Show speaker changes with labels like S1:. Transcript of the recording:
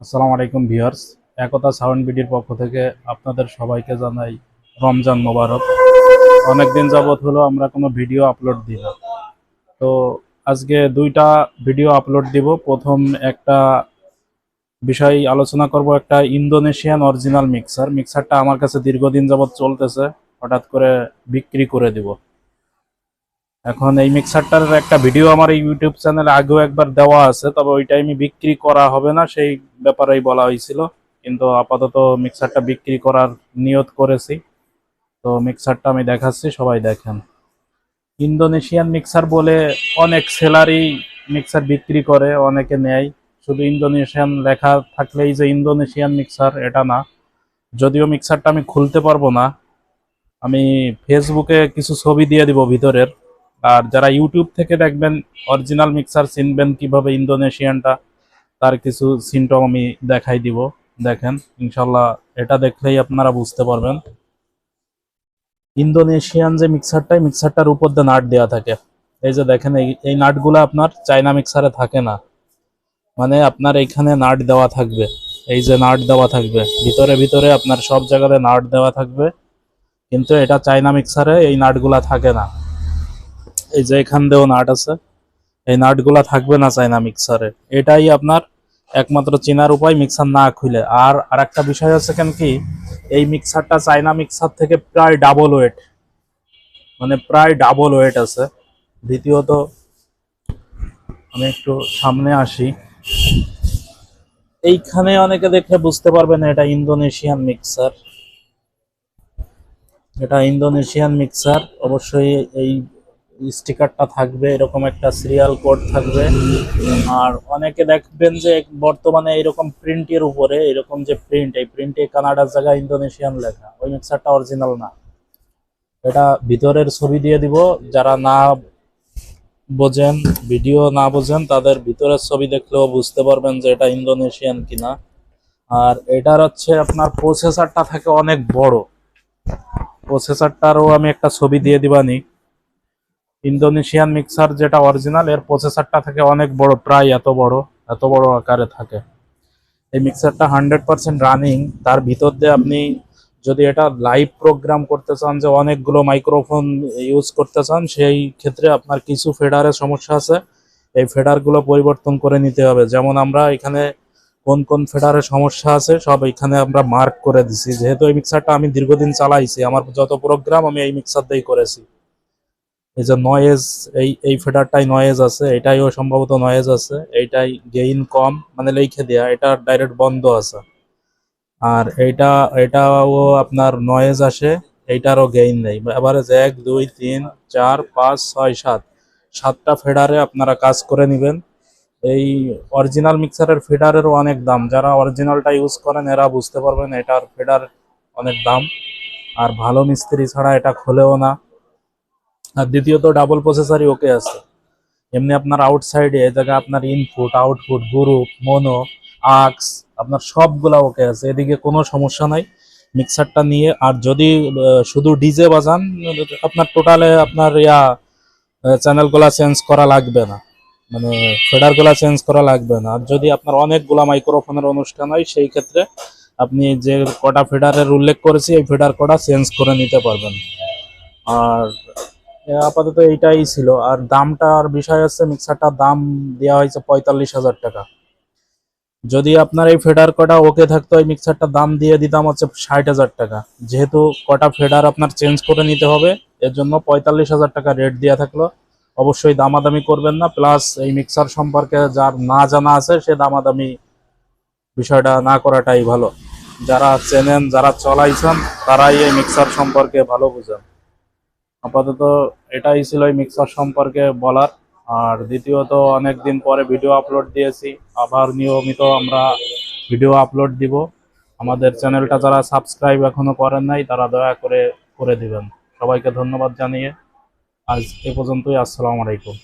S1: আসসালামু আলাইকুম ভিউয়ার্স। একতা সাউন্ড বিডির পক্ষ থেকে আপনাদের সবাইকে জানাই রমজান মোবারক। অনেকদিন যাবৎ হলো আমরা কোনো ভিডিও আপলোড দিই না। তো আজকে দুইটা ভিডিও আপলোড দিব। প্রথম একটা বিষয় আলোচনা করব, একটা ইন্দোনেশিয়ান অরিজিনাল মিক্সারটা আমার কাছে দীর্ঘদিন যাবৎ চলতেছে, হঠাৎ করে বিক্রি করে দিব। এখন এই মিক্সারটার একটা ভিডিও আমার এই ইউটিউব চ্যানেলে আগেও একবার দেওয়া আছে, তবে ওই টাইমে বিক্রি করা হবে না সেই ব্যাপারেই বলা হয়েছিল। কিন্তু আপাতত মিক্সারটা বিক্রি করার নিয়ত করেছি। তো মিক্সারটা আমি দেখাচ্ছি, সবাই দেখেন। ইন্দোনেশিয়ান মিক্সার বলে অনেক সেলারই মিক্সার বিক্রি করে, অনেকে নেয়। শুধু ইন্দোনেশিয়ান লেখা থাকলেই যে ইন্দোনেশিয়ান মিক্সার এটা না। যদিও মিক্সারটা আমি খুলতে পারবো না, আমি ফেসবুকে কিছু ছবি দিয়ে দিব ভিতরের। আর যারা ইউটিউব থেকে দেখবেন অরিজিনাল মিক্সার চিনবেন কিভাবে ইন্দোনেশিয়ানটা, তার কিছু সিমটম আমি দেখাই দিব। দেখেন, ইনশাল্লাহ এটা দেখলেই আপনারা বুঝতে পারবেন। ইন্দোনেশিয়ান যে মিক্সারটার উপর দিয়ে নাট দেওয়া থাকে। এই যে দেখেন, এই নাটগুলো আপনার চায়না মিক্সারে থাকে না। মানে আপনার এইখানে নাট দেওয়া থাকবে, এই যে নাট দেওয়া থাকবে ভিতরে ভিতরে আপনার সব জায়গাতে নাট দেওয়া থাকবে। কিন্তু এটা চায়না মিক্সারে এই নাটগুলা থাকে না। এই যে এখান দিয়েও নাট আছে, এই নাটগুলা থাকবে না চায়না মিক্সারে। এটাই আপনার একমাত্র চেনার উপায় মিক্সার না খুলে। আর আরেকটা বিষয় আছে কেন কি, এই মিক্সারটা চায়না মিক্সার থেকে প্রায় ডাবল ওয়েট, মানে প্রায় ডাবল ওয়েট আছে। দ্বিতীয়ত আমি একটু সামনে আসি, এইখানে অনেকে দেখে বুঝতে পারবেন এটা ইন্দোনেশিয়ান মিক্সার। এটা ইন্দোনেশিয়ান মিক্সার, অবশ্যই এই স্টিকারটা থাকবে, এরকম একটা সিরিয়াল কোড থাকবে। আর অনেকে দেখবেন যে বর্তমানে এরকম প্রিন্টের উপরে এরকম যে প্রিন্ট, এই প্রিন্টে কানাডার জায়গায় ইন্দোনেশিয়ান লেখা, ওই মিক্সারটা অরিজিনাল না। এটা ভিতরের ছবি দিয়ে দিব, যারা না বোঝেন, ভিডিও না বোঝেন, তাদের ভিতরের ছবি দেখলেও বুঝতে পারবেন যে এটা ইন্দোনেশিয়ান কিনা। আর এটার হচ্ছে আপনার প্রসেসরটা থাকে অনেক বড়, প্রসেসরটারও আমি একটা ছবি দিয়ে দিবানি। ইন্দোনেশিয়ান মিক্সার যেটা অরিজিনাল, এর প্রসেসরটা থাকে অনেক বড়, প্রায় এত বড় আকারে থাকে। এই মিক্সারটা 100% রানিং। তার ভিতর দিয়ে আপনি যদি এটা লাইভ প্রোগ্রাম করতে চান, যে অনেকগুলো মাইক্রোফোন ইউজ করতে চান, সেই ক্ষেত্রে আপনার কিছু ফেডারের সমস্যা আছে। এই ফেডারগুলো পরিবর্তন করে নিতে হবে। যেমন আমরা এখানে কোন কোন ফেডারের সমস্যা আছে সব এখানে আমরা মার্ক করে দিছি, যেহেতু এই মিক্সারটা আমি দীর্ঘদিন চালাইছি, আমার যত প্রোগ্রাম আমি এই মিক্সার দিয়েই করেছি। এই যে নয়েজ, এই ফেডারটাই নয়েজ আছে, এটাইও সম্ভবত নয়েজ আছে, এইটাই গেইন কম, মানে লিখে দেয়া, এটা ডাইরেক্ট বন্ধ আছে। আর এটাও আপনার নয়েজ আসে, এইটারও গেইন নেই। এভারেজ 1 2 3 4 5 6 7, সাতটা ফেডারে আপনারা কাজ করে নেবেন। এই অরিজিনাল মিক্সারের ফেডারেরও অনেক দাম, যারা অরিজিনালটা ইউজ করেন এরা বুঝতে পারবেন এটার ফেডার অনেক দাম। আর ভালো মিস্ত্রি ছাড়া এটা খোলেও না। আর দ্বিতীয়ত ডাবল প্রসেসরই ওকে আছে। এমনি আপনার আউটসাইডে এ জায়গায় আপনার ইনপুট আউটপুট গ্রুপ মোনো আক্স আপনার সবগুলা ওকে আছে, এদিকে কোনো সমস্যা নাই মিক্সারটা নিয়ে। আর যদি শুধু ডিজে বাজান, আপনার টোটালে আপনার চ্যানেলগুলা চেঞ্জ করা লাগবে না, মানে ফেডারগুলা চেঞ্জ করা লাগবে না। আর যদি আপনার অনেকগুলা মাইক্রোফোনের অনুষ্ঠান হয়, সেই ক্ষেত্রে আপনি যে কটা ফেডারের উল্লেখ করেছি এই ফেডার কটা চেঞ্জ করে নিতে পারবেন। আর আপাতত এইটাই ছিল। আর দামটার বিষয় আছে, মিক্সারটার দাম দেওয়া হয়েছে 45,000 টাকা। যদি আপনার এই ফেডার কটা ওকে থাকতো, এই মিক্সারটার দাম দিয়ে দিতাম হচ্ছে 60,000 টাকা। যেহেতু কটা ফেডার আপনার চেঞ্জ করে নিতে হবে, এর জন্য 45,000 টাকা রেট দেওয়া থাকলো। অবশ্যই দামাদামি করবেন না, প্লাস এই মিক্সার সম্পর্কে যার না জানা আছে সে দামাদামি বিষয়টা না করাটাই ভালো। যারা চেনেন, যারা চলাইছেন, তারাই এই মিক্সার সম্পর্কে ভালো বুঝেন। আপাতত এটাই ছিল এই মিক্সার সম্পর্কে বলার। আর দ্বিতীয়ত, অনেক দিন পরে ভিডিও আপলোড দিয়েছি, আবার নিয়মিত আমরা ভিডিও আপলোড দিব। আমাদের চ্যানেলটা যারা সাবস্ক্রাইব এখনো করেন নাই, তারা দয়া করে করে দিবেন। সবাইকে ধন্যবাদ জানিয়ে আজ এ পর্যন্তই। আসসালামু আলাইকুম।